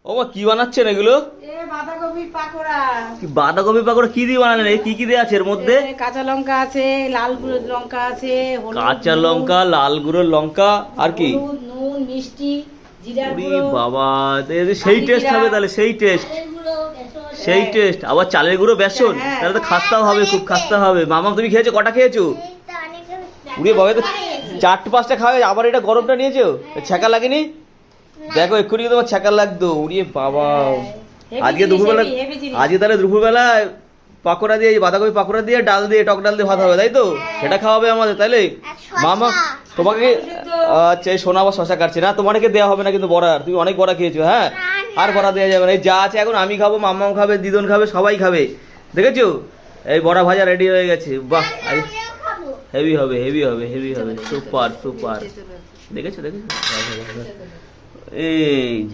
ও মা, কি বানাচ্ছেন এগুলো? বাঁধাকপির পাকোড়া। বাঁধাকপি পাকোড়া কি দিয়ে বানালেন? কি কি দিয়ে আছে এর মধ্যে? কাঁচা লঙ্কা আছে, লাল গুঁড়ো লঙ্কা আছে, কাঁচা লঙ্কা, লাল গুঁড়ো লঙ্কা, আর কি? হলুদ, নুন, মিষ্টি, জিরার ওরে গুঁড়ো। বাবা, সেই টেস্ট হবে তাহলে, সেই টেস্ট, সেই টেস্ট। আবার চালের গুঁড়ো, বেসন, তাহলে তো খাস্তাও হবে, খুব খাস্তা হবে। মামা তুমি খেয়েছো? কটা খেয়েছো? উড়ে বাবা, তো 4-5টা খাওয়া, আবার এটা গরমটা নিয়েছো, ছ্যাঁকা লাগেনি? দেখো এক্ষুনি তোমার ছ্যাঁকা লাগতো। উড়িয়ে বাবা, আজকে দুপুরবেলা, আজকে তাহলে দুপুরবেলা পাকোড়া দিয়ে, বাঁধাকপি পাকোড়া দিয়ে, ডাল দিয়ে, টক ডাল দিয়ে ভাত হবে, তাই তো? সেটা খাওয়াবে আমাদের, তাইলে? মামা তোমাকে, আচ্ছা সোনা আবার শশা কাটছে না, তোমাকে দেওয়া হবে না কিন্তু বড়ার, তুমি অনেক বড়া খেয়েছো। হ্যাঁ, আর বড়া দেওয়া যাবে না। এই যা আছে এখন আমি খাবো, মাম্মাও খাবে, দিদন খাবে, সবাই খাবে, দেখেছো? এই বড়া ভাজা রেডি হয়ে গেছে। বাহ, হেভি হবে, হেভি হবে, হেভি হবে, সুপার সুপার। দেখেছো দেখেছো? এই যে